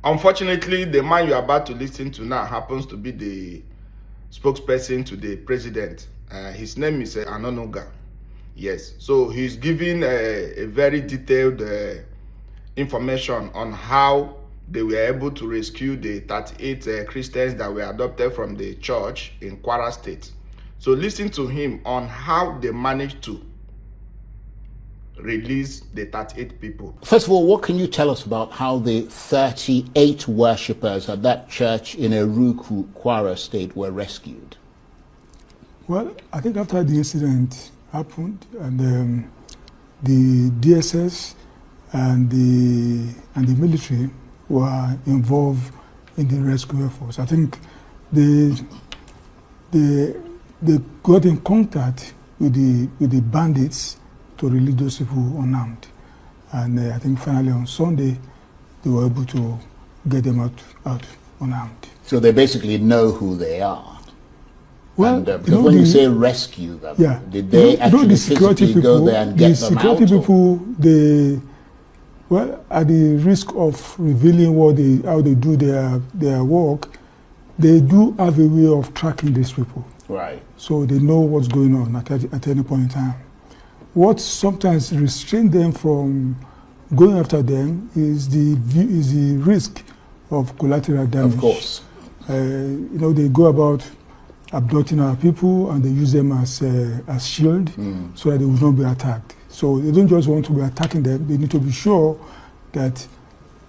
Unfortunately, the man you're about to listen to now happens to be the spokesperson to the president. His name is Anonuga. Yes, so he's giving a very detailed information on how they were able to rescue the 38 Christians that were adopted from the church in Kwara State. So listen to him on how they managed to release the 38 people. First of all, what can you tell us about how the 38 worshippers at that church in Eruku, Kwara State were rescued? Well, I think after the incident happened and the DSS and the military were involved in the rescue efforts. I think they got in contact with the bandits to release those people unarmed. And I think finally on Sunday, they were able to get them out unarmed. So they basically know who they are. Well, and, because when you say rescue them, yeah, did they actually physically go there and get them out? The security people, well, at the risk of revealing how they do their work, they do have a way of tracking these people. Right. So they know what's going on at any point in time. What sometimes restrains them from going after them is the risk of collateral damage. Of course. They go about abducting our people and they use them as shield so that they will not be attacked. So they don't just want to be attacking them, they need to be sure that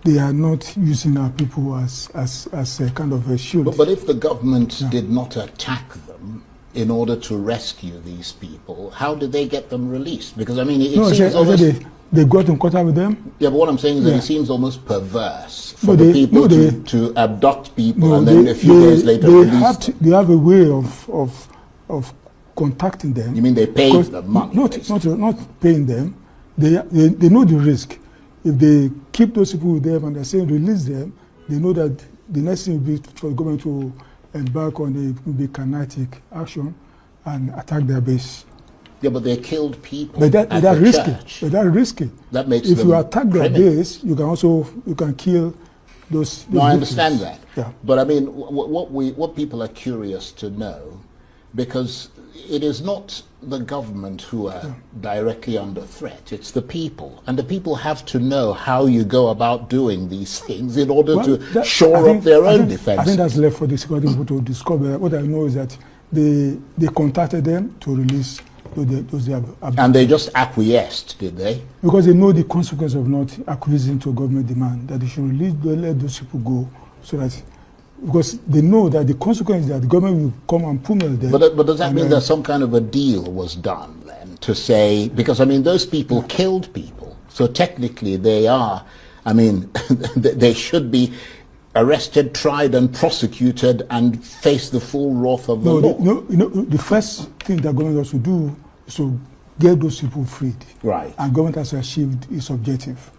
they are not using our people as a kind of a shield. But if the government did not attack them in order to rescue these people, how did they get them released? Because, I mean, it seems almost... They got in contact with them? Yeah, but what I'm saying is that it seems almost perverse for the people to abduct people and then a few days later release them. They have a way of contacting them. You mean they paid them money? Not paying them. They know the risk. If they keep those people with them and they're saying release them, they know that the next thing will be for the government to embark on a kinetic action and attack their base. Yeah, but they killed people. But that's risky. That makes if them you attack their criminal. base, you can kill those. No, I understand that. Yeah. But I mean, what people are curious to know, because it is not the government who are directly under threat, it's the people. And the people have to know how you go about doing these things in order to shore up their own defense. I think that's left for the security people to discover. What I know is that they contacted them to release those they have abducted. And they just acquiesced, did they? Because they know the consequence of not acquiescing to a government demand, that they should release, let those people go, so that, because they know that the consequence is that the government will come and pummel them. But does that mean that some kind of a deal was done then to say, because I mean those people killed people, so technically they are, I mean, they should be arrested, tried and prosecuted and face the full wrath of the law. The first thing that government has to do is to get those people freed. Right. And government has achieved its objective.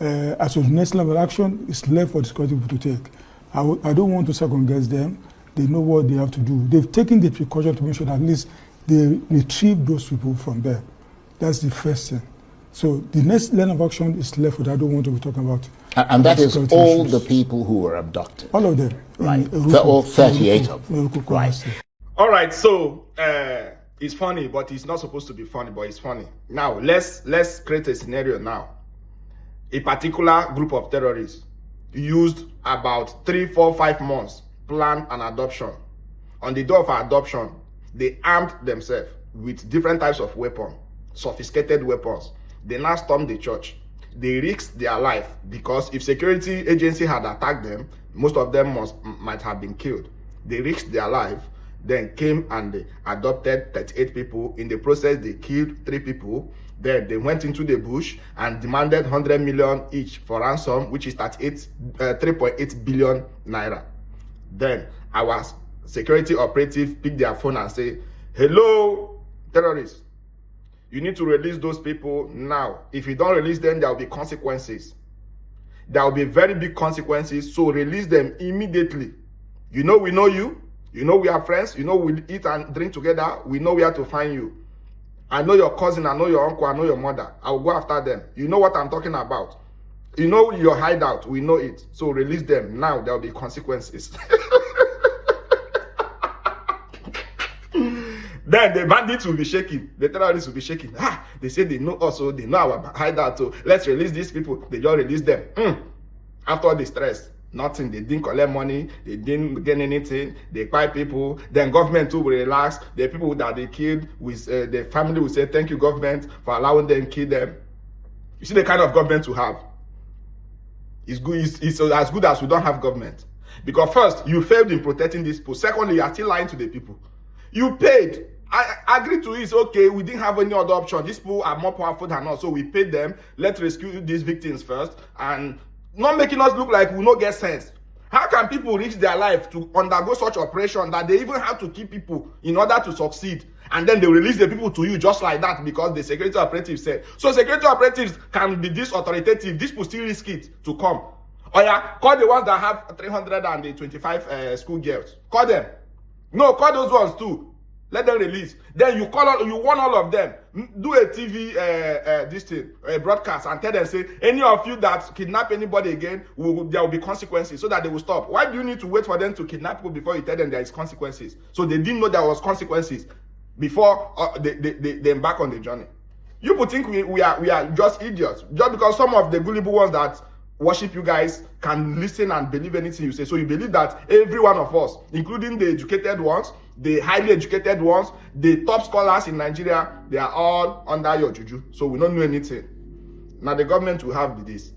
As for the next level action, it's left for the security people to take. I don't want to second guess them. They know what they have to do. They've taken the precaution to make sure that at least they retrieve those people from there. That's the first thing. So the next line of action is left with, I don't want to be talking about. And that is all the people who were abducted? All of them. Right. All 38 of them. Right. All right, so it's funny, but it's not supposed to be funny, but it's funny. Now, let's create a scenario now. A particular group of terrorists used about 3, 4, 5 months plan an adoption. On the day of adoption, they armed themselves with different types of weapons, sophisticated weapons. They now stormed the church. They risked their life because if security agency had attacked them, most of them might have been killed. They risked their life, then came and they adopted 38 people. In the process, they killed 3 people. Then they went into the bush and demanded 100 million each for ransom, which is 3.8 billion naira. Then our security operative picked their phone and say, "Hello, terrorists. You need to release those people now. If you don't release them, there will be consequences. There will be very big consequences, so release them immediately. You know we know you. You know we are friends. You know we eat and drink together. We know where to find you. I know your cousin. I know your uncle. I know your mother. I will go after them. You know what I'm talking about. You know your hideout, we know it. So release them. Now there will be consequences. Then the bandits will be shaking. The terrorists will be shaking. Ah, they say they know us, so they know our hideout. So let's release these people. They just release them. After all the stress, nothing. They didn't collect money. They didn't gain anything. They buy people. Then government too will relax. The people that they killed, with the family will say, thank you, government, for allowing them to kill them. You see the kind of government we have. It's good. It's as good as we don't have government. Because first, you failed in protecting these people. Secondly, you are still lying to the people. You paid. I agree to it. Okay, we didn't have any other option. These people are more powerful than us, so we paid them. Let's rescue these victims first, and not making us look like we don't get sense. How can people risk their life to undergo such operation that they even have to kill people in order to succeed, and then they release the people to you just like that because the security operative said so? Security operatives can be this authoritative. These people still risk it to come. Oh yeah, call the ones that have 325 school girls. Call them. No, call those ones too. Let them release. Then you warn all of them. Do a TV broadcast and tell them, say, any of you that kidnap anybody again, there will be consequences, so that they will stop. Why do you need to wait for them to kidnap people before you tell them there is consequences? So they didn't know there was consequences before they embark on the journey. You would think we are just idiots, just because some of the gullible ones that worship you guys can listen and believe anything you say. So you believe that every one of us, including the educated ones, the highly educated ones, the top scholars in Nigeria, they are all under your juju. So we don't know anything. Now the government will have this.